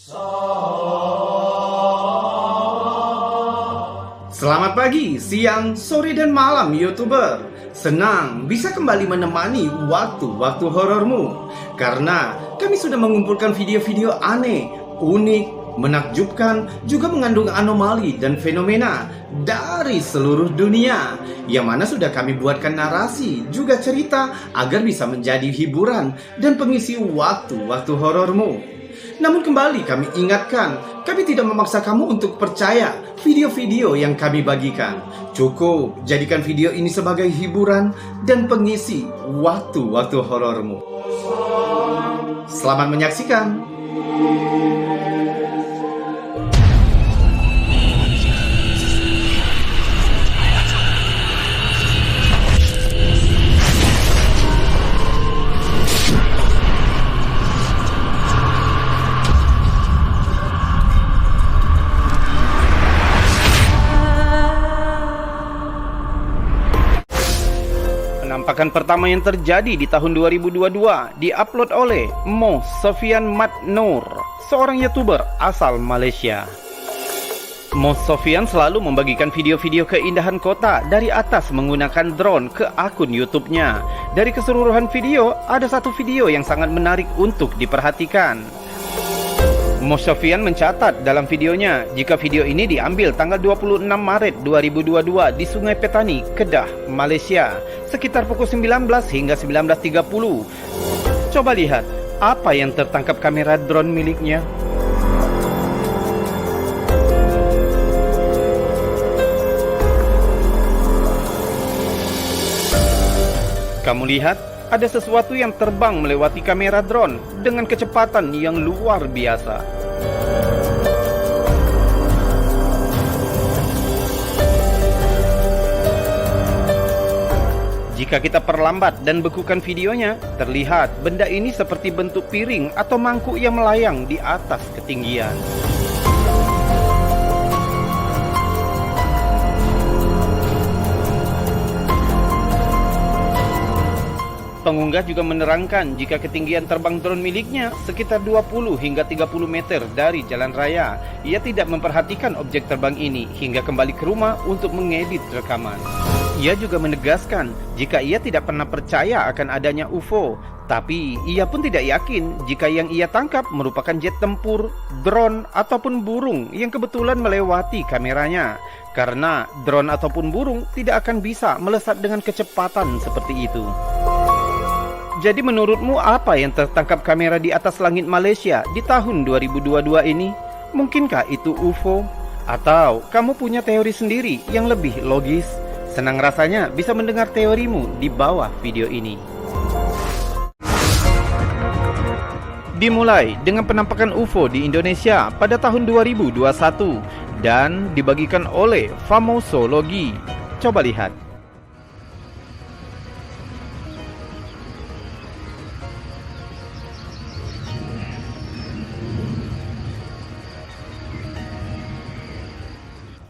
Selamat pagi, siang, sore, dan malam YouTuber. Senang bisa kembali menemani waktu-waktu horormu. Karena kami sudah mengumpulkan video-video aneh, unik, menakjubkan, juga mengandung anomali dan fenomena dari seluruh dunia, yang mana sudah kami buatkan narasi, juga cerita agar bisa menjadi hiburan dan pengisi waktu-waktu horormu. Namun kembali kami ingatkan, kami tidak memaksa kamu untuk percaya video-video yang kami bagikan. Cukup jadikan video ini sebagai hiburan dan pengisi waktu-waktu horormu. Selamat menyaksikan. Penampakan pertama yang terjadi di tahun 2022 diupload oleh Mo Sofyan Mat Noor, seorang YouTuber asal Malaysia. Mo Sofyan selalu membagikan video-video keindahan kota dari atas menggunakan drone ke akun YouTube-nya. Dari keseluruhan video, ada satu video yang sangat menarik untuk diperhatikan. Mo Sofyan mencatat dalam videonya jika video ini diambil tanggal 26 Maret 2022 di Sungai Petani, Kedah, Malaysia, sekitar pukul 19 hingga 19.30. Coba lihat apa yang tertangkap kamera drone miliknya. Kamu lihat, ada sesuatu yang terbang melewati kamera drone dengan kecepatan yang luar biasa. Jika kita perlambat dan bekukan videonya, terlihat benda ini seperti bentuk piring atau mangkuk yang melayang di atas ketinggian. Pengunggah juga menerangkan jika ketinggian terbang drone miliknya sekitar 20 hingga 30 meter dari jalan raya. Ia tidak memperhatikan objek terbang ini hingga kembali ke rumah untuk mengedit rekaman. Ia juga menegaskan jika ia tidak pernah percaya akan adanya UFO, tapi ia pun tidak yakin jika yang ia tangkap merupakan jet tempur, drone, ataupun burung yang kebetulan melewati kameranya. Karena drone ataupun burung tidak akan bisa melesat dengan kecepatan seperti itu. Jadi menurutmu apa yang tertangkap kamera di atas langit Malaysia di tahun 2022 ini? Mungkinkah itu UFO? Atau kamu punya teori sendiri yang lebih logis? Senang rasanya bisa mendengar teorimu di bawah video ini. Dimulai dengan penampakan UFO di Indonesia pada tahun 2021 dan dibagikan oleh Famosologi. Coba lihat.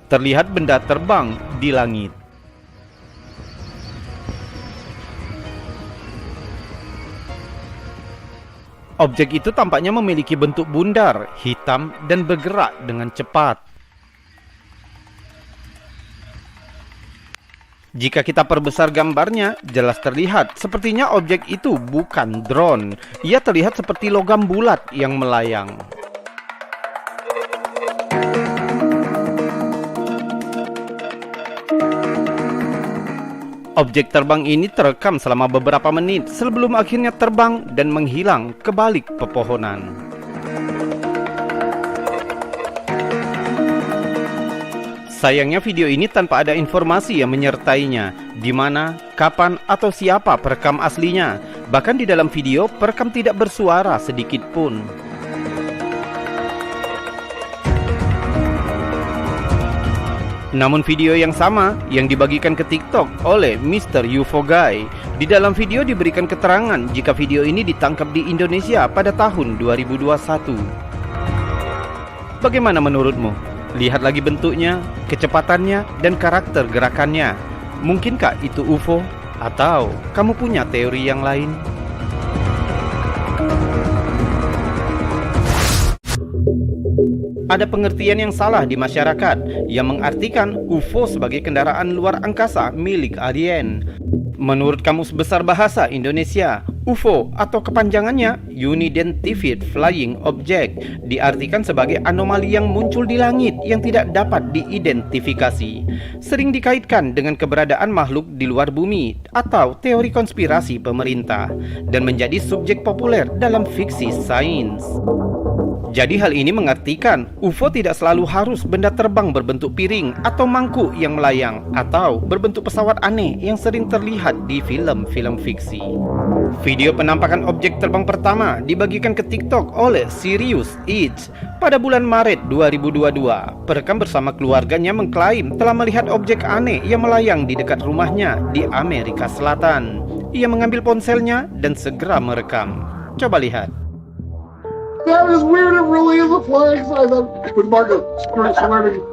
Terlihat benda terbang di langit. Objek itu tampaknya memiliki bentuk bundar, hitam, dan bergerak dengan cepat. Jika kita perbesar gambarnya, jelas terlihat sepertinya objek itu bukan drone. Ia terlihat seperti logam bulat yang melayang. Objek terbang ini terekam selama beberapa menit sebelum akhirnya terbang dan menghilang ke balik pepohonan. Sayangnya video ini tanpa ada informasi yang menyertainya, di mana, kapan, atau siapa perekam aslinya. Bahkan di dalam video, perekam tidak bersuara sedikit pun. Namun video yang sama yang dibagikan ke TikTok oleh Mr. UFO Guy. Di dalam video diberikan keterangan jika video ini ditangkap di Indonesia pada tahun 2021. Bagaimana menurutmu? Lihat lagi bentuknya, kecepatannya, dan karakter gerakannya. Mungkinkah itu UFO? Atau kamu punya teori yang lain? Ada pengertian yang salah di masyarakat yang mengartikan UFO sebagai kendaraan luar angkasa milik alien. Menurut Kamus Besar Bahasa Indonesia, UFO atau kepanjangannya Unidentified Flying Object diartikan sebagai anomali yang muncul di langit yang tidak dapat diidentifikasi. Sering dikaitkan dengan keberadaan makhluk di luar bumi atau teori konspirasi pemerintah dan menjadi subjek populer dalam fiksi sains. Jadi hal ini mengartikan UFO tidak selalu harus benda terbang berbentuk piring atau mangkuk yang melayang atau berbentuk pesawat aneh yang sering terlihat di film-film fiksi. Video penampakan objek terbang pertama dibagikan ke TikTok oleh Sirius Eats pada bulan Maret 2022. Perekam bersama keluarganya mengklaim telah melihat objek aneh yang melayang di dekat rumahnya di Amerika Selatan. Ia mengambil ponselnya dan segera merekam. Coba lihat. That is weird. It really is a flying sign. With Marco swearing.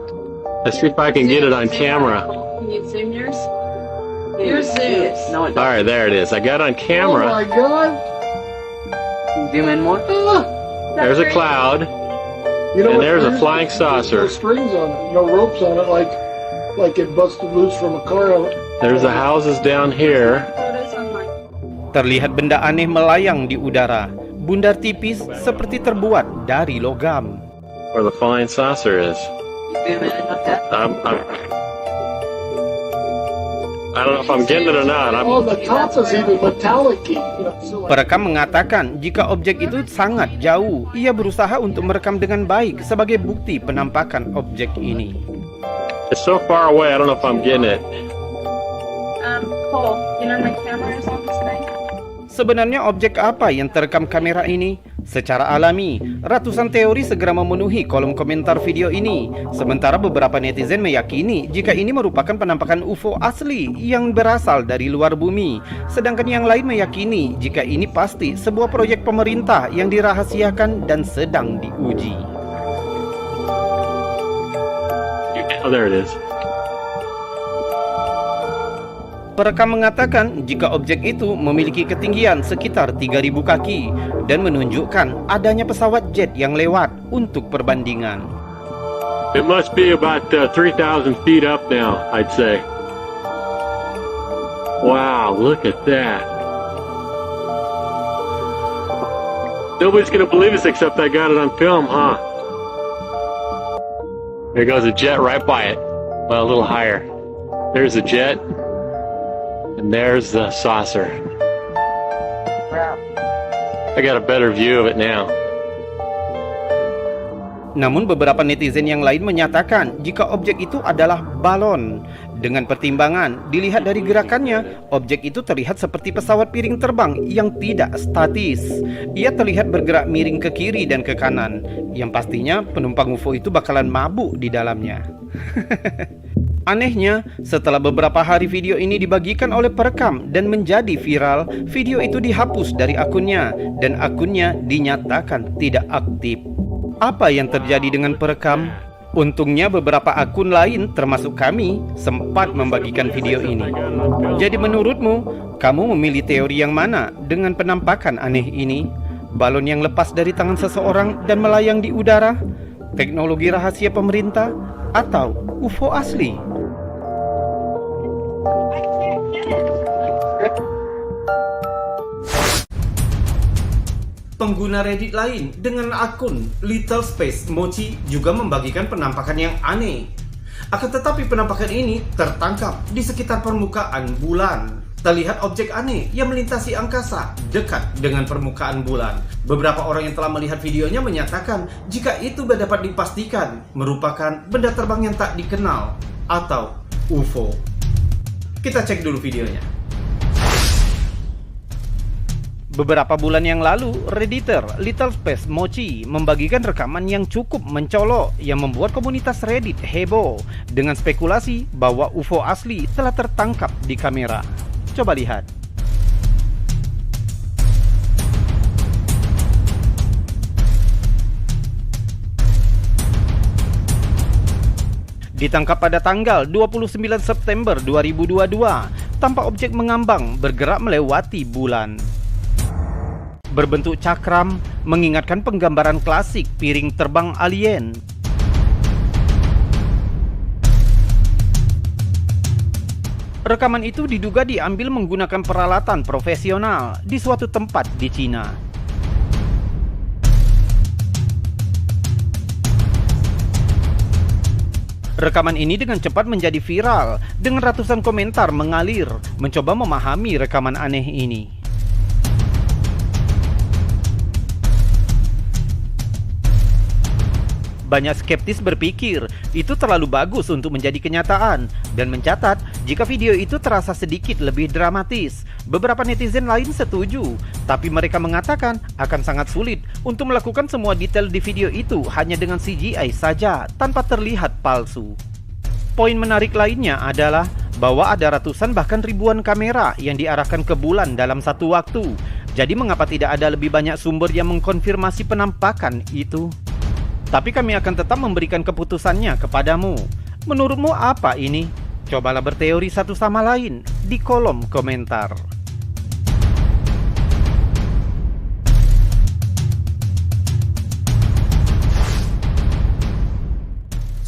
Let's see if I can get it on camera. Can you zoom yours? Yours zooms. All right, there it is. I got it on Oh camera. my god. Zoom in more. There's a cloud. You And what, there's a there's flying saucer. No strings on it. No ropes on it. Like it busted loose from a car. There's the houses down here. Photos online. Terlihat benda aneh melayang di udara. Bundar tipis seperti terbuat dari logam. Where the flying saucer is. Zoom in with that. I don't know if I'm getting it or not. Oh, the top is even metallic-y. Perekam mengatakan jika objek itu sangat jauh, ia berusaha untuk merekam dengan baik sebagai bukti penampakan objek ini. It's so far away, I don't know if I'm getting it. Cole, you know my camera is on this thing? Sebenarnya objek apa yang terekam kamera ini? Secara alami, ratusan teori segera memenuhi kolom komentar video ini. Sementara beberapa netizen meyakini jika ini merupakan penampakan UFO asli yang berasal dari luar bumi. Sedangkan yang lain meyakini jika ini pasti sebuah proyek pemerintah yang dirahasiakan dan sedang diuji. Oh, there it is. Perekam mengatakan jika objek itu memiliki ketinggian sekitar 3.000 kaki dan menunjukkan adanya pesawat jet yang lewat untuk perbandingan. It must be about 3,000 feet up now, I'd say. Wow, look at that. Nobody's gonna believe this except I got it on film, huh? There goes a jet right by it. Well, a little higher. There's a jet. And there's the saucer. I got a better view of it now. Namun beberapa netizen yang lain menyatakan jika objek itu adalah balon. Dengan pertimbangan, dilihat dari gerakannya, objek itu terlihat seperti pesawat piring terbang yang tidak statis. Ia terlihat bergerak miring ke kiri dan ke kanan. Yang pastinya penumpang UFO itu bakalan mabuk di dalamnya. Anehnya, setelah beberapa hari video ini dibagikan oleh perekam dan menjadi viral, video itu dihapus dari akunnya dan akunnya dinyatakan tidak aktif. Apa yang terjadi dengan perekam? Untungnya beberapa akun lain termasuk kami sempat membagikan video ini. Jadi menurutmu, kamu memilih teori yang mana dengan penampakan aneh ini? Balon yang lepas dari tangan seseorang dan melayang di udara? Teknologi rahasia pemerintah? Atau UFO asli? Pengguna Reddit lain dengan akun Little Space Mochi juga membagikan penampakan yang aneh. Akan tetapi penampakan ini tertangkap di sekitar permukaan bulan. Terlihat objek aneh yang melintasi angkasa dekat dengan permukaan bulan. Beberapa orang yang telah melihat videonya menyatakan jika itu dapat dipastikan merupakan benda terbang yang tak dikenal atau UFO. Kita cek dulu videonya. Beberapa bulan yang lalu, Redditor Little Space Mochi membagikan rekaman yang cukup mencolok yang membuat komunitas Reddit heboh dengan spekulasi bahwa UFO asli telah tertangkap di kamera. Coba lihat. Ditangkap pada tanggal 29 September 2022, tampak objek mengambang bergerak melewati bulan. berbentuk cakram, mengingatkan penggambaran klasik piring terbang alien. Rekaman itu diduga diambil menggunakan peralatan profesional di suatu tempat di Cina. Rekaman ini dengan cepat menjadi viral, dengan ratusan komentar mengalir, mencoba memahami rekaman aneh ini. Banyak skeptis berpikir itu terlalu bagus untuk menjadi kenyataan dan mencatat jika video itu terasa sedikit lebih dramatis. Beberapa netizen lain setuju, tapi mereka mengatakan akan sangat sulit untuk melakukan semua detail di video itu hanya dengan CGI saja tanpa terlihat palsu. Poin menarik lainnya adalah bahwa ada ratusan bahkan ribuan kamera yang diarahkan ke bulan dalam satu waktu. Jadi mengapa tidak ada lebih banyak sumber yang mengkonfirmasi penampakan itu? Tapi kami akan tetap memberikan keputusannya kepadamu. Menurutmu apa ini? Cobalah berteori satu sama lain di kolom komentar.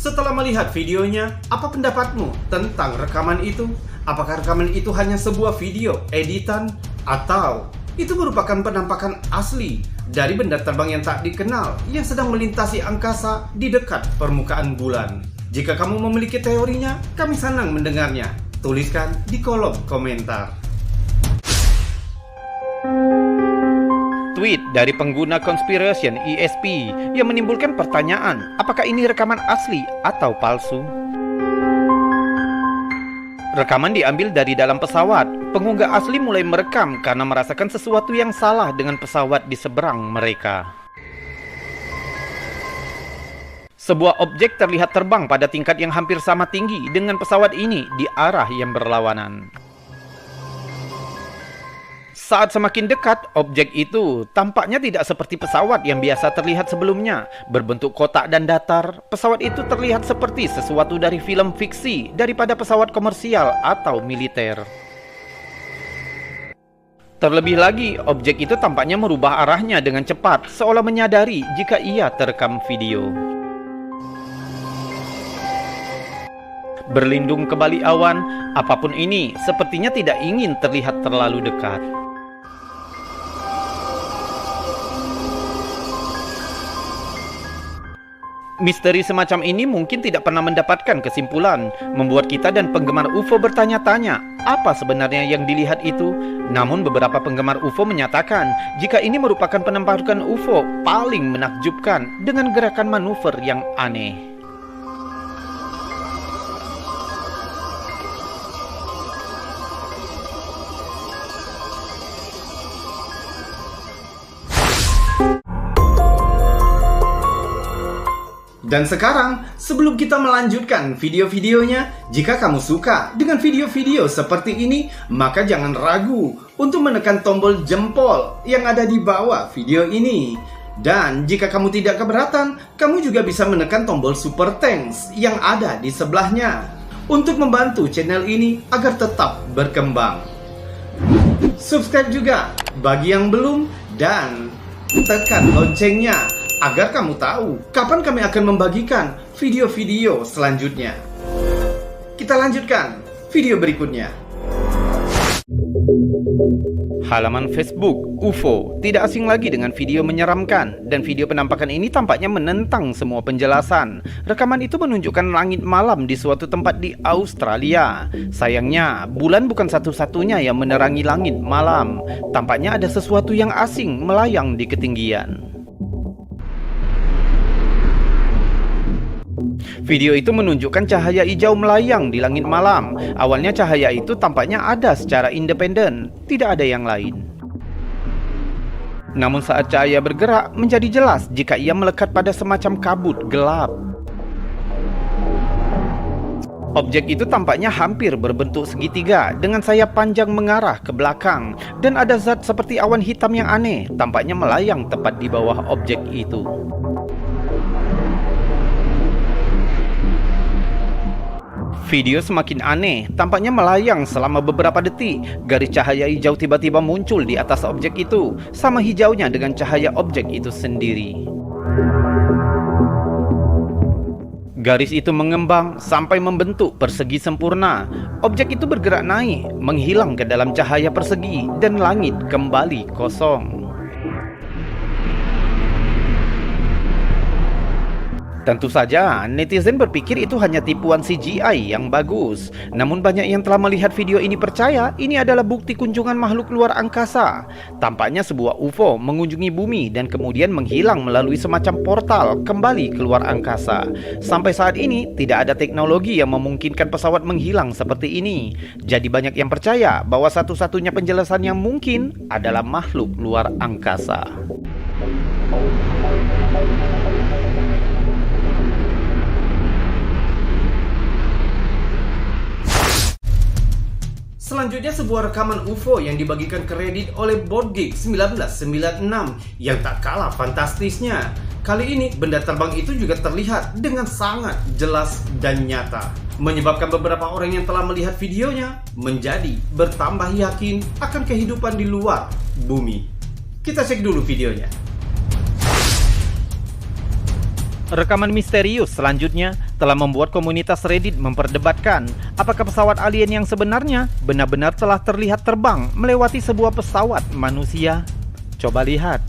Setelah melihat videonya, apa pendapatmu tentang rekaman itu? Apakah rekaman itu hanya sebuah video editan atau itu merupakan penampakan asli dari benda terbang yang tak dikenal yang sedang melintasi angkasa di dekat permukaan bulan? Jika kamu memiliki teorinya, kami senang mendengarnya. Tuliskan di kolom komentar. Tweet dari pengguna Conspiration ESP yang menimbulkan pertanyaan, apakah ini rekaman asli atau palsu? Rekaman diambil dari dalam pesawat. Pengunggah asli mulai merekam karena merasakan sesuatu yang salah dengan pesawat di seberang mereka. Sebuah objek terlihat terbang pada tingkat yang hampir sama tinggi dengan pesawat ini di arah yang berlawanan. Saat semakin dekat, objek itu tampaknya tidak seperti pesawat yang biasa terlihat sebelumnya. Berbentuk kotak dan datar, pesawat itu terlihat seperti sesuatu dari film fiksi daripada pesawat komersial atau militer. Terlebih lagi, objek itu tampaknya merubah arahnya dengan cepat, seolah menyadari jika ia terekam video. Berlindung ke balik awan, apapun ini sepertinya tidak ingin terlihat terlalu dekat. Misteri semacam ini mungkin tidak pernah mendapatkan kesimpulan, membuat kita dan penggemar UFO bertanya-tanya, apa sebenarnya yang dilihat itu? Namun beberapa penggemar UFO menyatakan, jika ini merupakan penampakan UFO paling menakjubkan dengan gerakan manuver yang aneh. Dan sekarang, sebelum kita melanjutkan video-videonya, jika kamu suka dengan video-video seperti ini, maka jangan ragu untuk menekan tombol jempol yang ada di bawah video ini. Dan jika kamu tidak keberatan, kamu juga bisa menekan tombol super thanks yang ada di sebelahnya untuk membantu channel ini agar tetap berkembang. Subscribe juga bagi yang belum dan tekan loncengnya agar kamu tahu kapan kami akan membagikan video-video selanjutnya. Kita lanjutkan video berikutnya. Halaman Facebook UFO tidak asing lagi dengan video menyeramkan, dan video penampakan ini tampaknya menentang semua penjelasan. Rekaman itu menunjukkan langit malam di suatu tempat di Australia. Sayangnya, bulan bukan satu-satunya yang menerangi langit malam. Tampaknya ada sesuatu yang asing melayang di ketinggian. Video itu menunjukkan cahaya hijau melayang di langit malam. Awalnya cahaya itu tampaknya ada secara independen, tidak ada yang lain. Namun saat cahaya bergerak, menjadi jelas jika ia melekat pada semacam kabut gelap. Objek itu tampaknya hampir berbentuk segitiga dengan sayap panjang mengarah ke belakang, dan ada zat seperti awan hitam yang aneh tampaknya melayang tepat di bawah objek itu. Video semakin aneh, tampaknya melayang selama beberapa detik. Garis cahaya hijau tiba-tiba muncul di atas objek itu, sama hijaunya dengan cahaya objek itu sendiri. Garis itu mengembang sampai membentuk persegi sempurna. Objek itu bergerak naik, menghilang ke dalam cahaya persegi, dan langit kembali kosong. Tentu saja, netizen berpikir itu hanya tipuan CGI yang bagus. Namun banyak yang telah melihat video ini percaya ini adalah bukti kunjungan makhluk luar angkasa. Tampaknya sebuah UFO mengunjungi bumi dan kemudian menghilang melalui semacam portal kembali ke luar angkasa. Sampai saat ini, tidak ada teknologi yang memungkinkan pesawat menghilang seperti ini. Jadi banyak yang percaya bahwa satu-satunya penjelasan yang mungkin adalah makhluk luar angkasa. Selanjutnya sebuah rekaman UFO yang dibagikan ke Reddit oleh BoardGeek 1996 yang tak kalah fantastisnya. Kali ini benda terbang itu juga terlihat dengan sangat jelas dan nyata, menyebabkan beberapa orang yang telah melihat videonya menjadi bertambah yakin akan kehidupan di luar bumi. Kita cek dulu videonya. Rekaman misterius selanjutnya telah membuat komunitas Reddit memperdebatkan apakah pesawat alien yang sebenarnya benar-benar telah terlihat terbang melewati sebuah pesawat manusia. Coba lihat.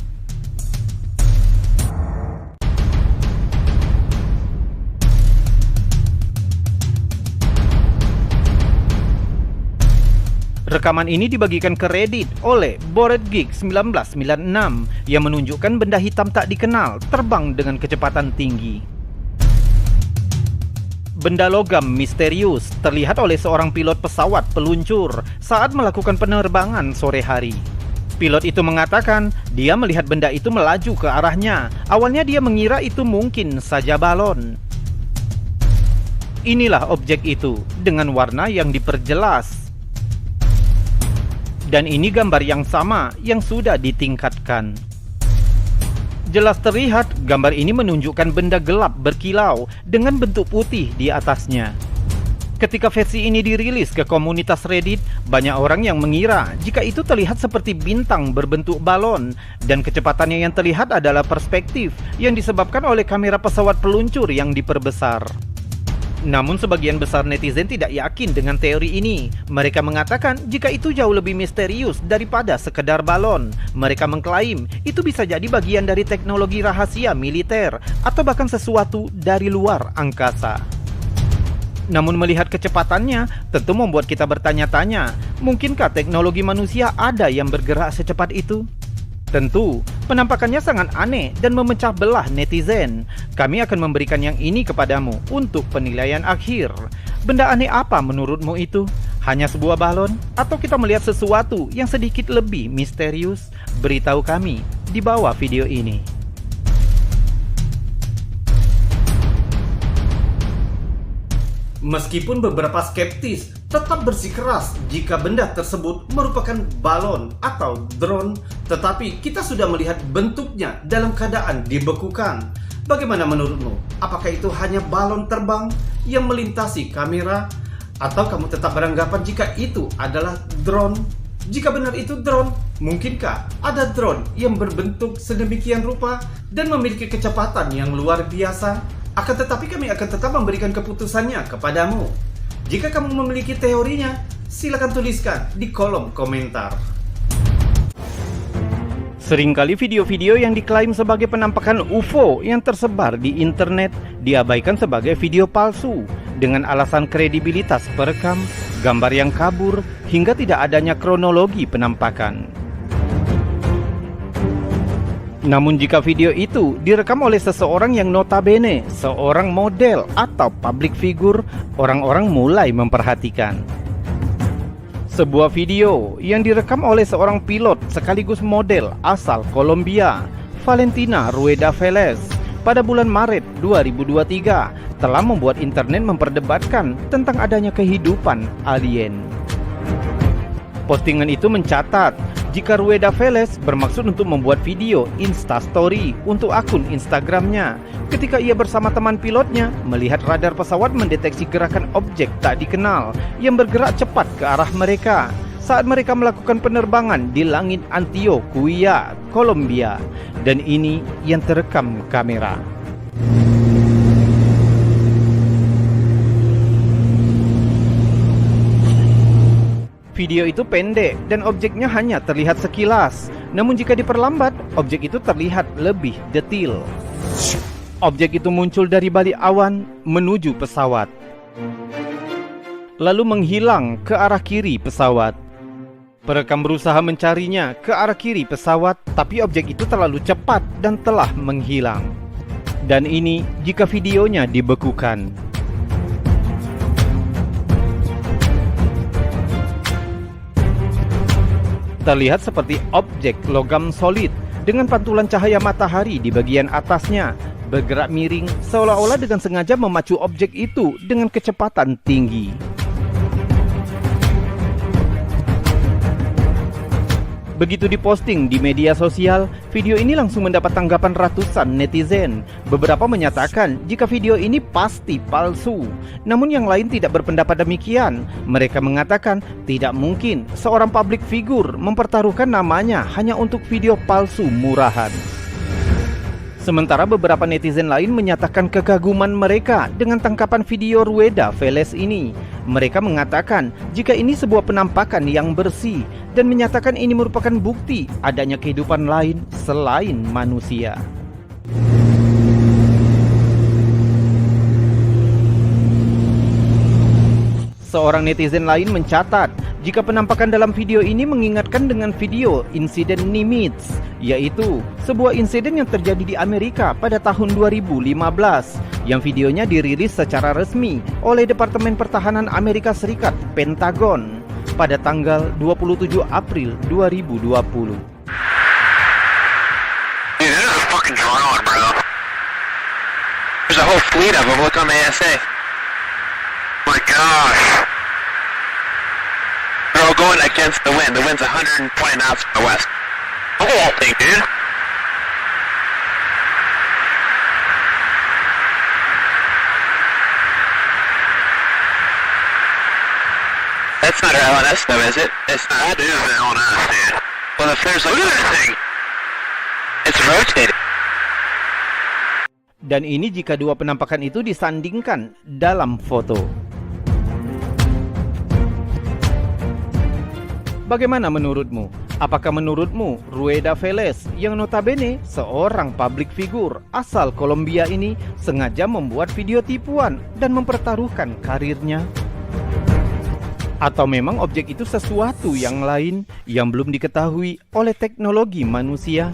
Rekaman ini dibagikan ke Reddit oleh BoardGeek 1996 yang menunjukkan benda hitam tak dikenal terbang dengan kecepatan tinggi. Benda logam misterius terlihat oleh seorang pilot pesawat peluncur saat melakukan penerbangan sore hari. Pilot itu mengatakan dia melihat benda itu melaju ke arahnya. Awalnya dia mengira itu mungkin saja balon. Inilah objek itu dengan warna yang diperjelas. Dan ini gambar yang sama yang sudah ditingkatkan. Jelas terlihat gambar ini menunjukkan benda gelap berkilau dengan bentuk putih di atasnya. Ketika versi ini dirilis ke komunitas Reddit, banyak orang yang mengira jika itu terlihat seperti bintang berbentuk balon, dan kecepatannya yang terlihat adalah perspektif yang disebabkan oleh kamera pesawat peluncur yang diperbesar. Namun sebagian besar netizen tidak yakin dengan teori ini. Mereka mengatakan jika itu jauh lebih misterius daripada sekedar balon. Mereka mengklaim itu bisa jadi bagian dari teknologi rahasia militer atau bahkan sesuatu dari luar angkasa. Namun melihat kecepatannya tentu membuat kita bertanya-tanya, mungkinkah teknologi manusia ada yang bergerak secepat itu? Tentu, penampakannya sangat aneh dan memecah belah netizen. Kami akan memberikan yang ini kepadamu untuk penilaian akhir. Benda aneh apa menurutmu itu? Hanya sebuah balon? Atau kita melihat sesuatu yang sedikit lebih misterius? Beritahu kami di bawah video ini. Meskipun beberapa skeptis tetap bersikeras jika benda tersebut merupakan balon atau drone, tetapi kita sudah melihat bentuknya dalam keadaan dibekukan. Bagaimana menurutmu? Apakah itu hanya balon terbang yang melintasi kamera? Atau kamu tetap beranggapan jika itu adalah drone? Jika benar itu drone, mungkinkah ada drone yang berbentuk sedemikian rupa dan memiliki kecepatan yang luar biasa? Akan tetapi kami akan tetap memberikan keputusannya kepadamu. Jika kamu memiliki teorinya, silakan tuliskan di kolom komentar. Seringkali video-video yang diklaim sebagai penampakan UFO yang tersebar di internet diabaikan sebagai video palsu dengan alasan kredibilitas perekam, gambar yang kabur, hingga tidak adanya kronologi penampakan. Namun jika video itu direkam oleh seseorang yang notabene seorang model atau public figure, orang-orang mulai memperhatikan. Sebuah video yang direkam oleh seorang pilot sekaligus model asal Kolombia, Valentina Rueda Velez, pada bulan Maret 2023 telah membuat internet memperdebatkan tentang adanya kehidupan alien. Postingan itu mencatat jika Rueda Velez bermaksud untuk membuat video Instastory untuk akun Instagramnya ketika ia bersama teman pilotnya melihat radar pesawat mendeteksi gerakan objek tak dikenal yang bergerak cepat ke arah mereka saat mereka melakukan penerbangan di langit Antioquia, Kolombia. Dan ini yang terekam kamera. Video itu pendek dan objeknya hanya terlihat sekilas. Namun jika diperlambat, objek itu terlihat lebih detail. Objek itu muncul dari balik awan menuju pesawat, lalu menghilang ke arah kiri pesawat. Perekam berusaha mencarinya ke arah kiri pesawat, tapi objek itu terlalu cepat dan telah menghilang. Dan ini jika videonya dibekukan. Terlihat seperti objek logam solid dengan pantulan cahaya matahari di bagian atasnya, bergerak miring seolah-olah dengan sengaja memacu objek itu dengan kecepatan tinggi. Begitu diposting di media sosial, video ini langsung mendapat tanggapan ratusan netizen. Beberapa menyatakan jika video ini pasti palsu. Namun yang lain tidak berpendapat demikian. Mereka mengatakan tidak mungkin seorang public figure mempertaruhkan namanya hanya untuk video palsu murahan. Sementara beberapa netizen lain menyatakan kekaguman mereka dengan tangkapan video Rueda Velez ini. Mereka mengatakan jika ini sebuah penampakan yang bersih dan menyatakan ini merupakan bukti adanya kehidupan lain selain manusia. Seorang netizen lain mencatat jika penampakan dalam video ini mengingatkan dengan video insiden Nimitz, yaitu sebuah insiden yang terjadi di Amerika pada tahun 2015 yang videonya dirilis secara resmi oleh Departemen Pertahanan Amerika Serikat, Pentagon, pada tanggal 27 April 2020. Dude, that is a fucking drone, bro. There's a whole fleet of them. Look on the ASA. My gosh. They're all going against the wind. The wind's 120 knots from the west. Look at that thing, dude. That's not our LNS though, is it? It's not. That is an LNS, dude. Well, if there's look at that thing. It's rotating. Dan ini jika dua penampakan itu disandingkan dalam foto. Bagaimana menurutmu? Apakah menurutmu Rueda Velez yang notabene seorang public figure asal Kolombia ini sengaja membuat video tipuan dan mempertaruhkan karirnya? Atau memang objek itu sesuatu yang lain yang belum diketahui oleh teknologi manusia?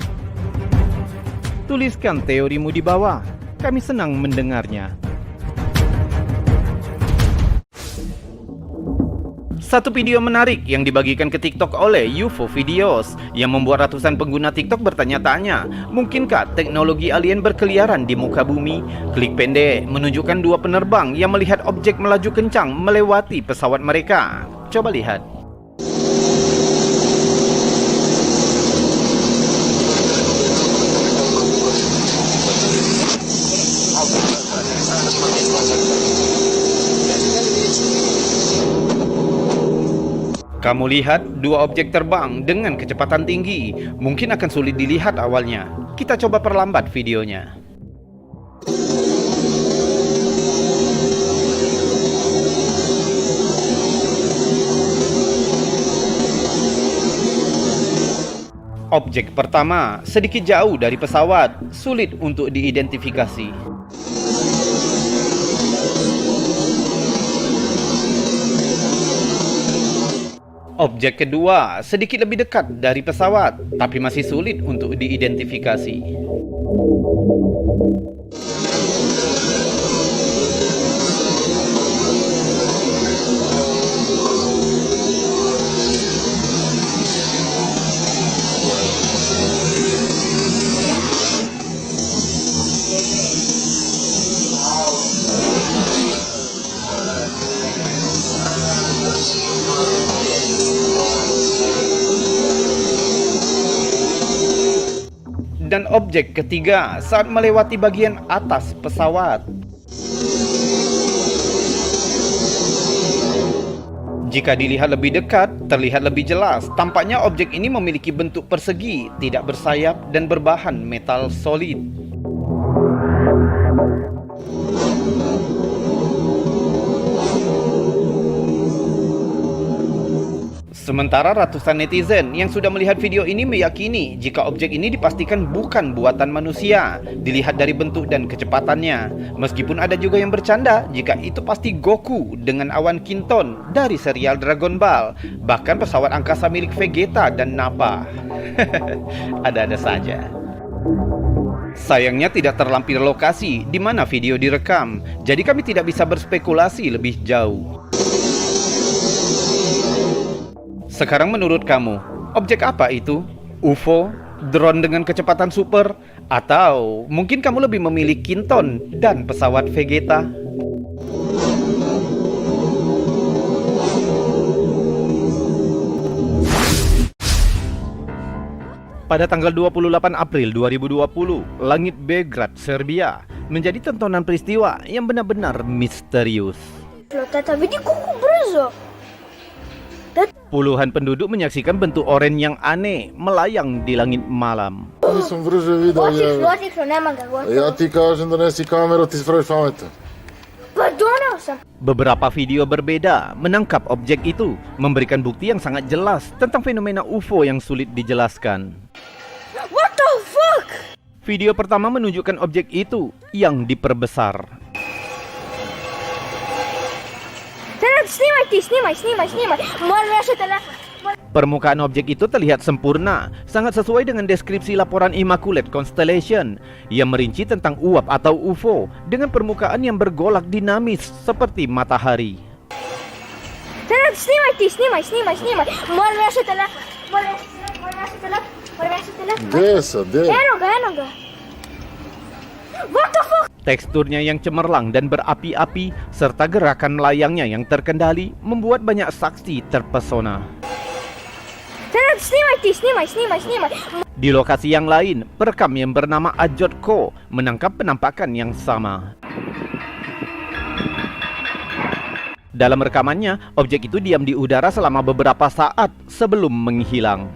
Tuliskan teorimu di bawah. Kami senang mendengarnya. Satu video menarik yang dibagikan ke TikTok oleh UFO Videos yang membuat ratusan pengguna TikTok bertanya-tanya, mungkinkah teknologi alien berkeliaran di muka bumi? Klik pendek menunjukkan dua penerbang yang melihat objek melaju kencang melewati pesawat mereka. Coba lihat. Kamu lihat dua objek terbang dengan kecepatan tinggi. Mungkin akan sulit dilihat awalnya. Kita coba perlambat videonya. Objek pertama sedikit jauh dari pesawat, sulit untuk diidentifikasi. Objek kedua sedikit lebih dekat dari pesawat, tapi masih sulit untuk diidentifikasi. Dan objek ketiga saat melewati bagian atas pesawat. Jika dilihat lebih dekat, terlihat lebih jelas. Tampaknya objek ini memiliki bentuk persegi, tidak bersayap dan berbahan metal solid. Sementara ratusan netizen yang sudah melihat video ini meyakini jika objek ini dipastikan bukan buatan manusia, dilihat dari bentuk dan kecepatannya. Meskipun ada juga yang bercanda jika itu pasti Goku dengan awan Kinton dari serial Dragon Ball, bahkan pesawat angkasa milik Vegeta dan Nappa. Ada-ada saja. Sayangnya tidak terlampir lokasi di mana video direkam, jadi kami tidak bisa berspekulasi lebih jauh. Sekarang menurut kamu, objek apa itu? UFO? Drone dengan kecepatan super? Atau mungkin kamu lebih memilih Kinton dan pesawat Vegeta? Pada tanggal 28 April 2020, langit Belgrad, Serbia menjadi tontonan peristiwa yang benar-benar misterius. Puluhan penduduk menyaksikan bentuk oranye yang aneh melayang di langit malam. Nisam brže video, ja ti kažem donesi kameru, ti spraviš pametan. Beberapa video berbeda menangkap objek itu, memberikan bukti yang sangat jelas tentang fenomena UFO yang sulit dijelaskan. What the fuck? Video pertama menunjukkan objek itu yang diperbesar. Снимай. Можешь телефон. Permukaan objek itu terlihat sempurna, sangat sesuai dengan deskripsi laporan Immaculate Constellation yang merinci tentang uap atau UFO dengan permukaan yang bergolak dinamis seperti matahari. Снимай. Можешь телефон. Desa, de. Enoga. What the fuck? Teksturnya yang cemerlang dan berapi-api serta gerakan melayangnya yang terkendali membuat banyak saksi terpesona. Снимай. Di lokasi yang lain, perekam yang bernama Ajot Ko menangkap penampakan yang sama. Dalam rekamannya, objek itu diam di udara selama beberapa saat sebelum menghilang.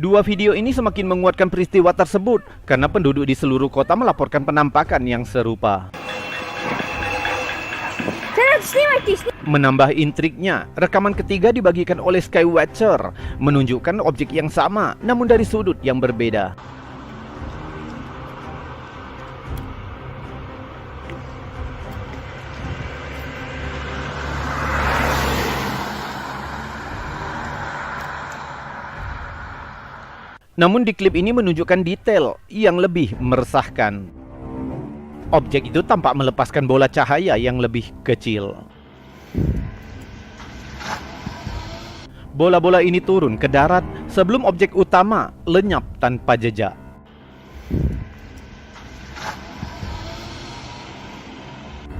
Dua video ini semakin menguatkan peristiwa tersebut karena penduduk di seluruh kota melaporkan penampakan yang serupa. Menambah intriknya, rekaman ketiga dibagikan oleh Skywatcher menunjukkan objek yang sama namun dari sudut yang berbeda. Namun di klip ini menunjukkan detail yang lebih meresahkan. Objek itu tampak melepaskan bola cahaya yang lebih kecil. Bola-bola ini turun ke darat sebelum objek utama lenyap tanpa jejak.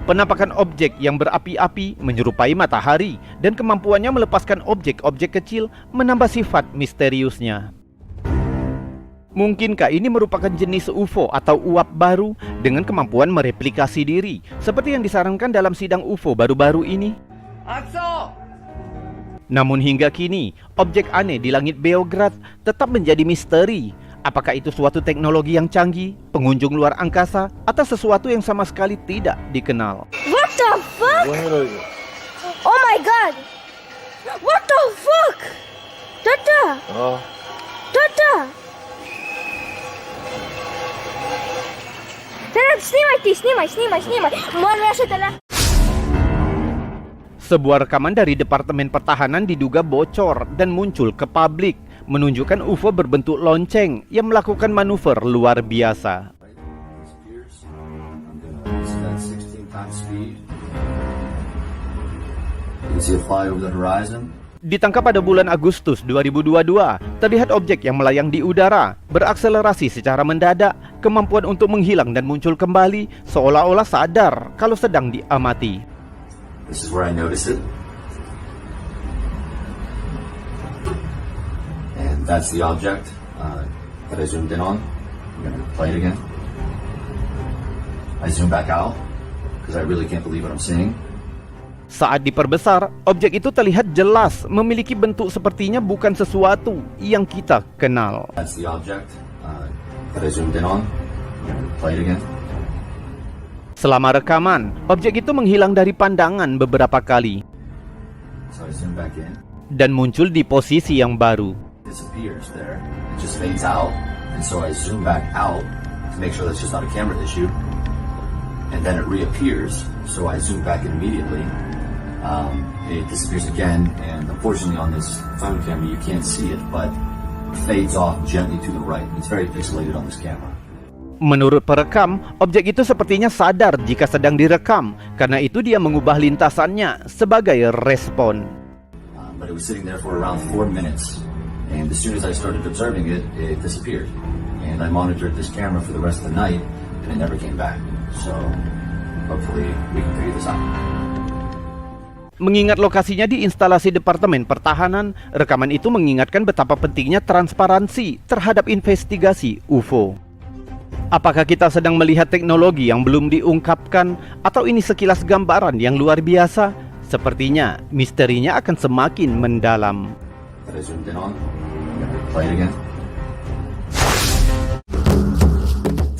Penampakan objek yang berapi-api menyerupai matahari dan kemampuannya melepaskan objek-objek kecil menambah sifat misteriusnya. Mungkinkah ini merupakan jenis UFO atau uap baru dengan kemampuan mereplikasi diri seperti yang disarankan dalam sidang UFO baru-baru ini? Namun hingga kini, objek aneh di langit Beograd tetap menjadi misteri. Apakah itu suatu teknologi yang canggih, pengunjung luar angkasa, atau sesuatu yang sama sekali tidak dikenal? What the fuck? Oh my god. What the fuck? Tata. Снимай. Можешь телефон. Sebuah rekaman dari Departemen Pertahanan diduga bocor dan muncul ke publik, menunjukkan UFO berbentuk lonceng yang melakukan manuver luar biasa. Ditangkap pada bulan Agustus 2022, terlihat objek yang melayang di udara, berakselerasi secara mendadak, kemampuan untuk menghilang dan muncul kembali, seolah-olah sadar kalau sedang diamati. This is where I notice it. And that's the object that I zoomed in on. I'm going to play it again. I zoom back out because I really can't believe what I'm seeing. Saat diperbesar, objek itu terlihat jelas memiliki bentuk sepertinya bukan sesuatu yang kita kenal. That's the object that I zoomed in on. I'm going to play it again. Selama rekaman, objek itu menghilang dari pandangan beberapa kali So I zoom back in. dan muncul di posisi yang baru. Disappears there. It just fades out. And so I zoom back out to make sure that's just not a camera issue. And then it reappears. So I zoom back in immediately. It disappears again, and unfortunately on this phone camera you can't see it, but it fades off gently to the right. It's very pixelated on this camera. Menurut perekam, objek itu sepertinya sadar jika sedang direkam. Karena itu dia mengubah lintasannya sebagai respon. But it was sitting there for around 4 minutes, and as soon as I started observing it, it disappeared. And I monitored this camera for the rest of the night, and it never came back. So hopefully we can figure this out. Mengingat lokasinya di instalasi Departemen Pertahanan, rekaman itu mengingatkan betapa pentingnya transparansi terhadap investigasi UFO. Apakah kita sedang melihat teknologi yang belum diungkapkan, atau ini sekilas gambaran yang luar biasa? Sepertinya misterinya akan semakin mendalam. That I zoomed in on. I'm gonna play it again.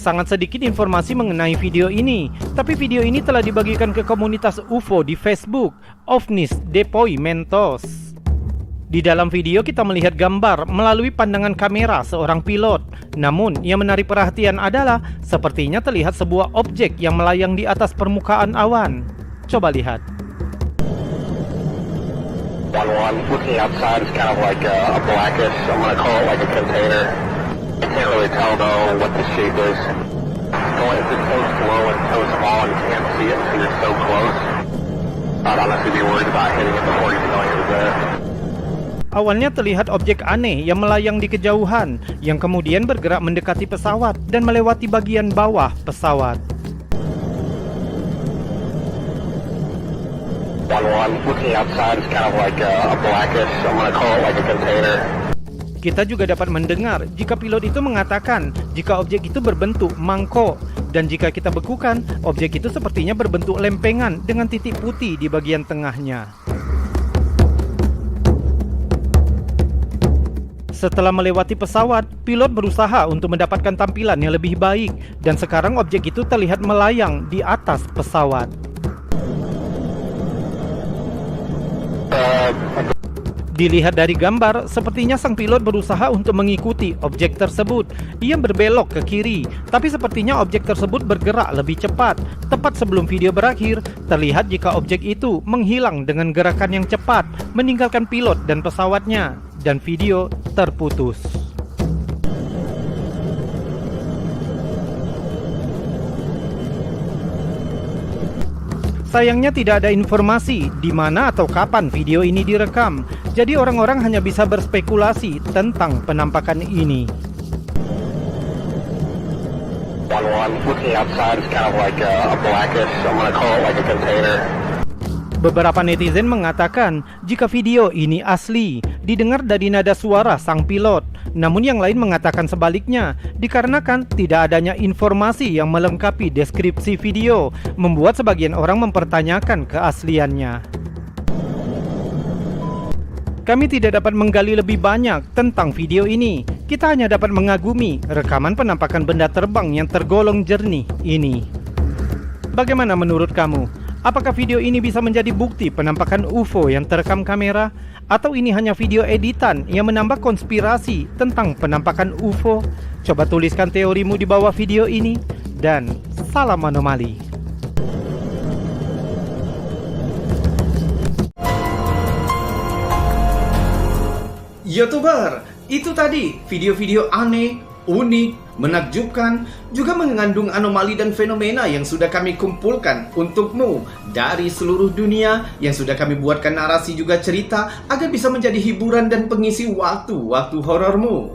Sangat sedikit informasi mengenai video ini, tapi video ini telah dibagikan ke komunitas UFO di Facebook, Ovnis Depoi Mentos. Di dalam video kita melihat gambar melalui pandangan kamera seorang pilot. Namun yang menarik perhatian adalah sepertinya terlihat sebuah objek yang melayang di atas permukaan awan. Coba lihat. One looking outside is kind of like a blackish, I'm gonna call it like a container. I can't really tell though what the shape is. It's so slow and so small and you can't see it until you're so close. I'd honestly be worried about hitting it before you know it was there. Awalnya terlihat objek aneh yang melayang di kejauhan, yang kemudian bergerak mendekati pesawat dan melewati bagian bawah pesawat. One looking outside is kind of like a blackish, I'm gonna call it like a container. Kita juga dapat mendengar jika pilot itu mengatakan jika objek itu berbentuk mangkok, dan jika kita bekukan, objek itu sepertinya berbentuk lempengan dengan titik putih di bagian tengahnya. Setelah melewati pesawat, pilot berusaha untuk mendapatkan tampilan yang lebih baik, dan sekarang objek itu terlihat melayang di atas pesawat. Dilihat dari gambar, sepertinya sang pilot berusaha untuk mengikuti objek tersebut. Ia berbelok ke kiri, tapi sepertinya objek tersebut bergerak lebih cepat. Tepat sebelum video berakhir, terlihat jika objek itu menghilang dengan gerakan yang cepat, meninggalkan pilot dan pesawatnya, dan video terputus. Sayangnya tidak ada informasi di mana atau kapan video ini direkam. Jadi orang-orang hanya bisa berspekulasi tentang penampakan ini. One looking outside is kind of like a blackish, I'm gonna call it like a container. Beberapa netizen mengatakan jika video ini asli, didengar dari nada suara sang pilot. Namun yang lain mengatakan sebaliknya, dikarenakan tidak adanya informasi yang melengkapi deskripsi video, membuat sebagian orang mempertanyakan keasliannya. Kami tidak dapat menggali lebih banyak tentang video ini. Kita hanya dapat mengagumi rekaman penampakan benda terbang yang tergolong jernih ini. Bagaimana menurut kamu? Apakah video ini bisa menjadi bukti penampakan UFO yang terekam kamera? Atau ini hanya video editan yang menambah konspirasi tentang penampakan UFO? Coba tuliskan teorimu di bawah video ini. Dan salam anomali. YouTuber, itu tadi video-video aneh, unik, menakjubkan, juga mengandung anomali dan fenomena yang sudah kami kumpulkan untukmu dari seluruh dunia, yang sudah kami buatkan narasi juga cerita agar bisa menjadi hiburan dan pengisi waktu-waktu horormu.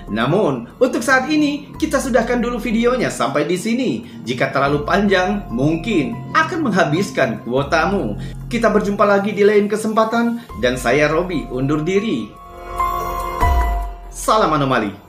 Namun, untuk saat ini, kita sudahkan dulu videonya sampai di sini. Jika terlalu panjang, mungkin akan menghabiskan kuotamu. Kita berjumpa lagi di lain kesempatan, dan saya Robi undur diri. Salam anomali.